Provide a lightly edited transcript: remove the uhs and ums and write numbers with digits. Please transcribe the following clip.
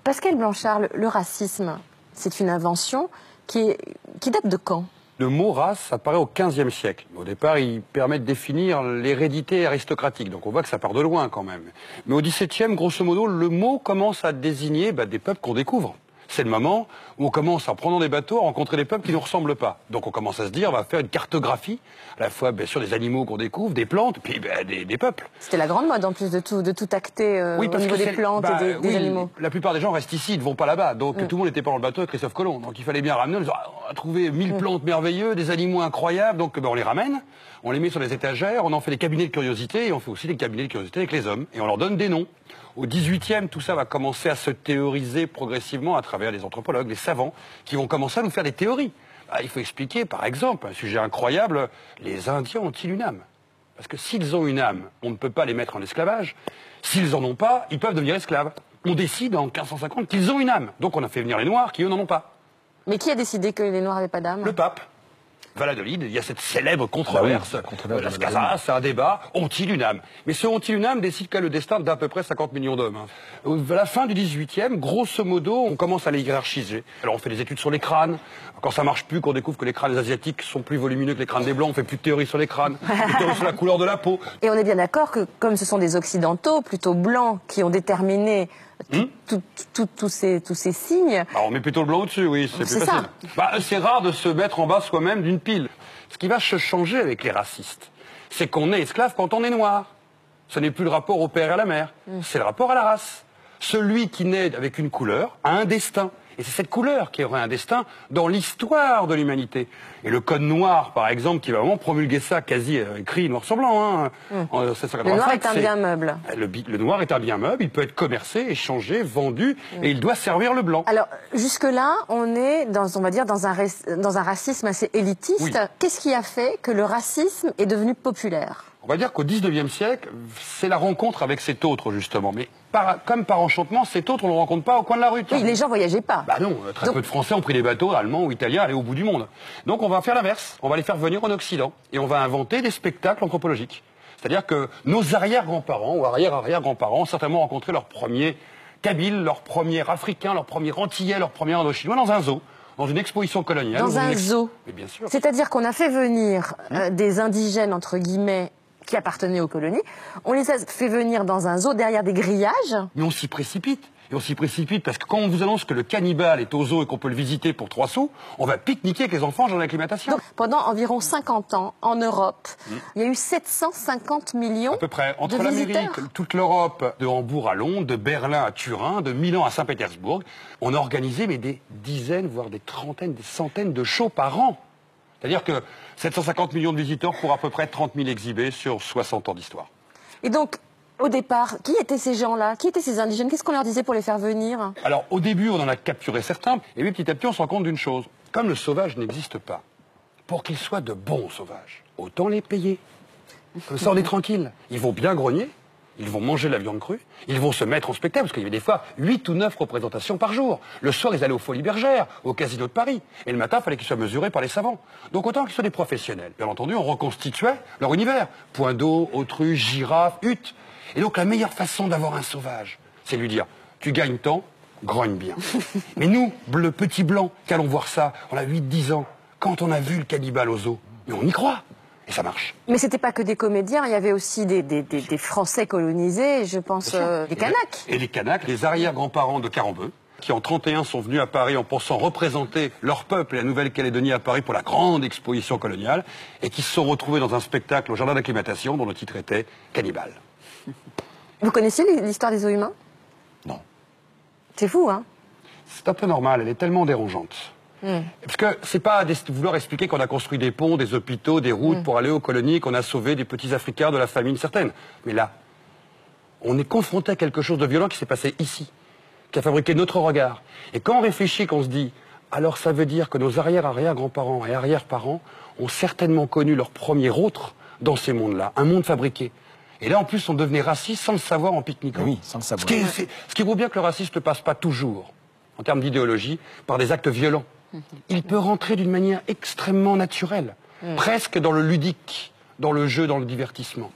Pascal Blanchard, le racisme, c'est une invention qui date de quand? Le mot race apparaît au XVe siècle. Au départ, il permet de définir l'hérédité aristocratique. Donc on voit que ça part de loin quand même. Mais au XVIIe, grosso modo, le mot commence à désigner des peuples qu'on découvre. C'est le moment où on commence, en prenant des bateaux, à rencontrer des peuples qui ne nous ressemblent pas. Donc on commence à se dire, on va faire une cartographie, à la fois bien sûr des animaux qu'on découvre, des plantes, puis des peuples. C'était la grande mode en plus de tout acter oui, au niveau des plantes et des animaux. La plupart des gens restent ici, ils ne vont pas là-bas. Donc tout le monde n'était pas dans le bateau avec Christophe Colomb. Donc il fallait bien ramener, on a trouvé 1000 plantes merveilleuses, des animaux incroyables, donc on les ramène, on les met sur les étagères, on en fait des cabinets de curiosité, et on fait aussi des cabinets de curiosité avec les hommes, et on leur donne des noms. Au XVIIIe, tout ça va commencer à se théoriser progressivement à travers les anthropologues, les savants, qui vont commencer à nous faire des théories. Il faut expliquer, par exemple, un sujet incroyable, les Indiens ont-ils une âme? Parce que s'ils ont une âme, on ne peut pas les mettre en esclavage. S'ils n'en ont pas, ils peuvent devenir esclaves. On décide en 1550 qu'ils ont une âme. Donc on a fait venir les Noirs qui, eux, n'en ont pas. Mais qui a décidé que les Noirs n'avaient pas d'âme? Le pape. Valladolid, il y a cette célèbre controverse. Las Casas, c'est un débat. Ont-ils une âme? Mais ce ont-ils une âme décide qu'à le destin d'à peu près 50 millions d'hommes. À la fin du XVIIIe, grosso modo, on commence à les hiérarchiser. Alors on fait des études sur les crânes. Quand ça marche plus, qu'on découvre que les crânes asiatiques sont plus volumineux que les crânes des blancs, on fait plus de théories sur les crânes, plus de théories sur la couleur de la peau. Et on est bien d'accord que comme ce sont des occidentaux, plutôt blancs, qui ont déterminé tous ces signes... On met plutôt le blanc au-dessus, oui, c'est plus facile. C'est rare de se mettre en bas soi-même d'une pile. Ce qui va se changer avec les racistes, c'est qu'on est esclave quand on est noir. Ce n'est plus le rapport au père et à la mère, c'est le rapport à la race. Celui qui naît avec une couleur a un destin. Et c'est cette couleur qui aurait un destin dans l'histoire de l'humanité. Et le code noir, par exemple, qui va vraiment promulguer ça quasi écrit noir sur blanc. En 1785, le noir est un bien meuble. Le noir est un bien meuble, il peut être commercé, échangé, vendu, et il doit servir le blanc. Alors, jusque-là, on est, on va dire, dans un racisme assez élitiste. Oui. Qu'est-ce qui a fait que le racisme est devenu populaire? On va dire qu'au 19e siècle, c'est la rencontre avec cet autre, justement. Mais comme par enchantement, cet autre, on ne le rencontre pas au coin de la rue. Oui, les gens ne voyageaient pas. Non, très peu de Français ont pris des bateaux allemands ou italiens à aller au bout du monde. Donc on va faire l'inverse. On va les faire venir en Occident. Et on va inventer des spectacles anthropologiques. C'est-à-dire que nos arrière-grands-parents ou arrière-arrière-grands-parents ont certainement rencontré leur premier Kabyle, leur premier Africain, leur premier Antillais, leur premier Indochinois dans un zoo. Dans une exposition coloniale. Dans un zoo. Mais bien sûr. C'est-à-dire qu'on a fait venir des indigènes, entre guillemets, qui appartenaient aux colonies. On les a fait venir dans un zoo derrière des grillages. Mais on s'y précipite. Et on s'y précipite parce que quand on vous annonce que le cannibale est au zoo et qu'on peut le visiter pour 3 sous, on va pique-niquer avec les enfants dans l'acclimatation. Donc, pendant environ 50 ans, en Europe, il y a eu 750 millions à peu près. Entre de l'Amérique, toute l'Europe, de Hambourg à Londres, de Berlin à Turin, de Milan à Saint-Pétersbourg, on a organisé des dizaines, voire des trentaines, des centaines de shows par an. C'est-à-dire que 750 millions de visiteurs pour à peu près 30 000 exhibés sur 60 ans d'histoire. Et donc, au départ, qui étaient ces gens-là? Qui étaient ces indigènes? Qu'est-ce qu'on leur disait pour les faire venir? Alors, au début, on en a capturé certains. Et puis, petit à petit, on se rend compte d'une chose. Comme le sauvage n'existe pas, pour qu'ils soient de bons sauvages, autant les payer. Comme ça, on est tranquille. Ils vont bien grogner. Ils vont manger la viande crue, ils vont se mettre en spectacle, parce qu'il y avait des fois 8 ou 9 représentations par jour. Le soir, ils allaient aux Folies Bergères, au Casino de Paris. Et le matin, il fallait qu'ils soient mesurés par les savants. Donc autant qu'ils soient des professionnels. Bien entendu, on reconstituait leur univers. Point d'eau, autruche, girafe, hutte. Et donc la meilleure façon d'avoir un sauvage, c'est de lui dire, tu gagnes tant, grogne bien. Mais nous, le petit blanc, qui allons voir ça, on a 8-10 ans, quand on a vu le cannibale au zoo, mais on y croit. Et ça marche. Mais c'était pas que des comédiens, il y avait aussi des Français colonisés, je pense, des Kanaks. Et les Kanaks, les arrière-grands-parents de Carambeu, qui en 31 sont venus à Paris en pensant représenter leur peuple et la Nouvelle-Calédonie à Paris pour la grande exposition coloniale, et qui se sont retrouvés dans un spectacle au jardin d'acclimatation dont le titre était Cannibale. Vous connaissiez l'histoire des os humains? Non. C'est fou, hein? C'est un peu normal, elle est tellement dérangeante. Parce que c'est pas vouloir expliquer qu'on a construit des ponts, des hôpitaux, des routes pour aller aux colonies, qu'on a sauvé des petits Africains de la famine certaine. Mais là, on est confronté à quelque chose de violent qui s'est passé ici, qui a fabriqué notre regard. Et quand on réfléchit, qu'on se dit, alors ça veut dire que nos arrière-arrière-grands-parents et arrière-parents ont certainement connu leur premier autre dans ces mondes-là, un monde fabriqué. Et là, en plus, on devenait raciste sans le savoir en pique-niquant. Oui, sans le savoir. Ce qui vaut bien que le racisme ne passe pas toujours, en termes d'idéologie, par des actes violents. Il peut rentrer d'une manière extrêmement naturelle, presque dans le ludique, dans le jeu, dans le divertissement.